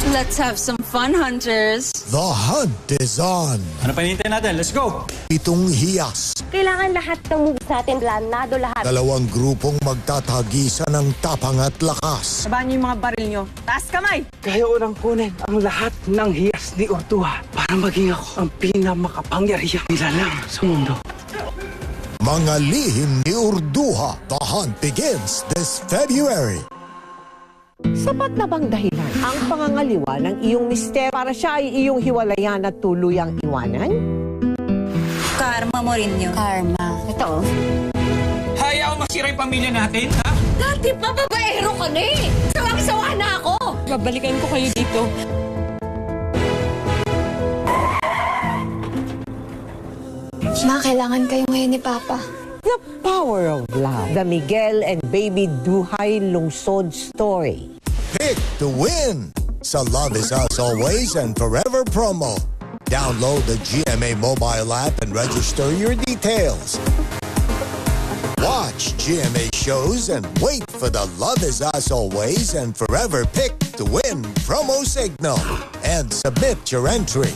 Let's have some fun, hunters. The hunt is on. Ano pa hinihintay natin? Let's go! Pitong hiyas. Kailangan lahat ng moves natin, planado lahat. Dalawang grupong magtatagisa ng tapang at lakas. Sabahan niyo yung mga baril niyo. Taas kamay! Kaya ko nang kunin ang lahat ng hiyas ni Ortuha para maging ako ang pinakamakapangyarihang nilalang sa mundo. Mga lihim ni Urduha. The hunt begins this February. Sapat na bang dahilan ang pangangaliwa ng iyong mister para siya ay iyong hiwalayan at tuluyang iwanan? Karma mo rin yun. Karma. Ito. Hayaan masira yung pamilya natin, ha? Dati pa babaero ka na eh! Sawang-sawa na ako! Babalikan ko kayo dito. Ma, kailangan kayo ngayon ni Papa. The Power of Love. The Miguel and Baby Duhay Lungsod Story. Pick to win. Sa Love is Us Always and Forever promo. Download the GMA mobile app and register your details. Watch GMA shows and wait for the Love is Us Always and Forever Pick to Win promo signal and submit your entry.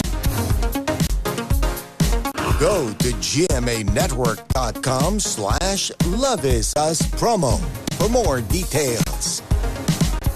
Go to gmanetwork.com/loveisupromo for more details.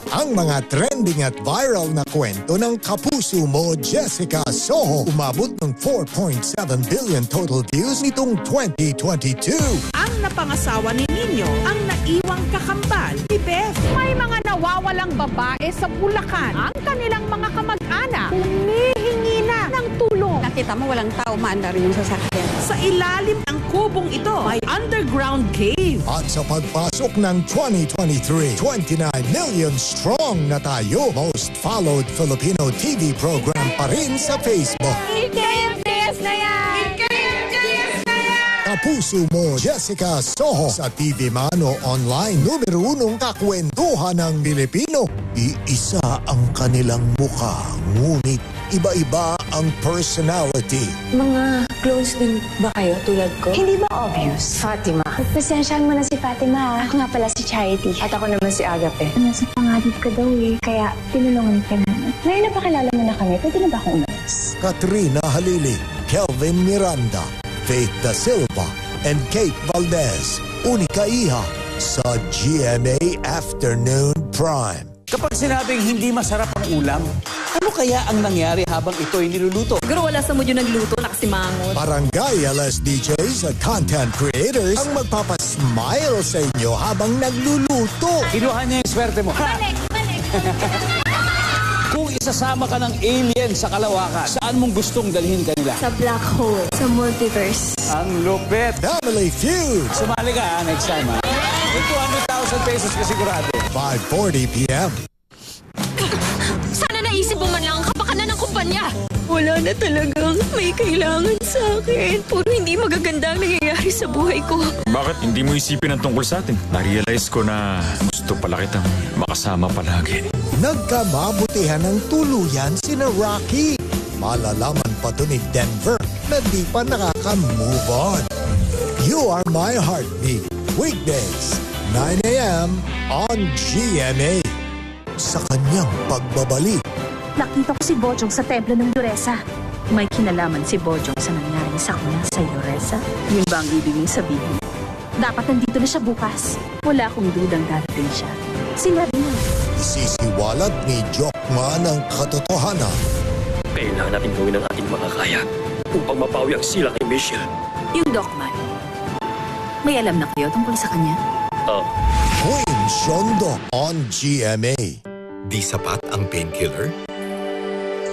Ang mga trending at viral na kwento ng kapuso mo, Jessica Soho, umabot ng 4.7 billion total views nitong 2022. Ang napangasawa ni Nino ang naiwang kakambal ni Beth. May mga nawawalang babae sa Bulacan. Ang kanilang mga kamag-anak humihingi na ng tulong. Nakita mo walang tao, maandar yung sasakyan. Sa ilalim ng kubong ito may underground cave. At sa pagpasok ng 2023, 29 million strong na tayo. Most followed Filipino TV program pa rin sa Facebook. IKMTS na yan! IKMTS na yan! Kapuso mo, Jessica Soho. Sa TV Mano Online, numero 1 kakwentuhan ng Pilipino. Iisa ang kanilang mukha, ngunit iba-iba ang personality. Mga close din ba kayo tulad ko? Hindi ba obvious? Fatima. Pasensyahan mo na si Fatima. Ako nga pala si Charity. At ako naman si Agape. Nasa pangarap ka daw eh, kaya tinulungan ka namin. Ngayon na pakilala mo na kami, pwede na ba akong umalis? Katrina Halili, Kelvin Miranda, Faith Da Silva, and Kate Valdez. Unika Iha sa GMA Afternoon Prime. Kapag sinabing hindi masarap ang ulam, ano kaya ang nangyari habang ito'y niluluto? Siguro wala sa mood yung nagluto, nakasimangot. Barangay LSDJs at content creators ang magpapasmile sa inyo habang nagluluto. Kinuha niya yung swerte mo. Balik! Kung isasama ka ng alien sa kalawakan, saan mong gustong dalhin kanila? Sa black hole, sa multiverse. Ang lupet! Family Feud, Sumali ka next time, ha? May 200,000 pesos ka sigurado. 5:40 p.m. Sana naisip mo man lang ang kapakanan ng kumpanya! Wala na talagang may kailangan sa akin. Puro hindi magaganda ang nangyayari sa buhay ko. Bakit hindi mo isipin ang tungkol sa atin? Na-realize ko na gusto pala kitang makasama palagi. Nagkamabutihan ng tuluyan sina Rocky. Malalaman pa to ni Denver na di pa nakaka-move on. You Are My Heartbeat. Weekdays, 9 a.m. on GMA. Sa kanyang pagbabalik, Nakita ko si Bojong sa templo ng Duresa. May kinalaman si Bojong sa nangyari sa kanya sa Yoresa? Yun ba ang ibig mong sabihin? Dapat nandito na siya bukas. Wala akong dudang darating siya. Sinabi mo. isisiwalat ni Jokma ng katotohanan. Kailangan natin gawin ang ating makakaya upang mapawi ang sila kay Michelle. Yung Dokman. May alam na kayo tungkol sa kanya? Queen Shondo on GMA. Di sapat ang painkiller?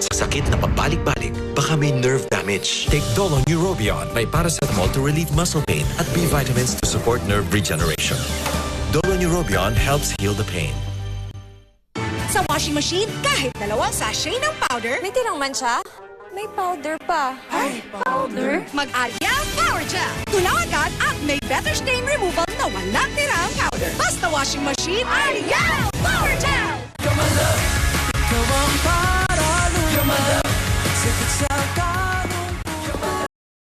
Sa sakit na pabalik-balik, baka may nerve damage. Take Dolo Neurobion. May paracetamol to relieve muscle pain at B vitamins to support nerve regeneration. Dolo Neurobion helps heal the pain. Sa washing machine, kahit dalawang sachet ng powder, May tirang mancha? May powder pa. ay, powder? Mag-Ariel Power Gel. Tunaw agad at may better stain removal na walang tirang powder. Basta washing machine, Ariel Power Gel! You're my love. You're my love.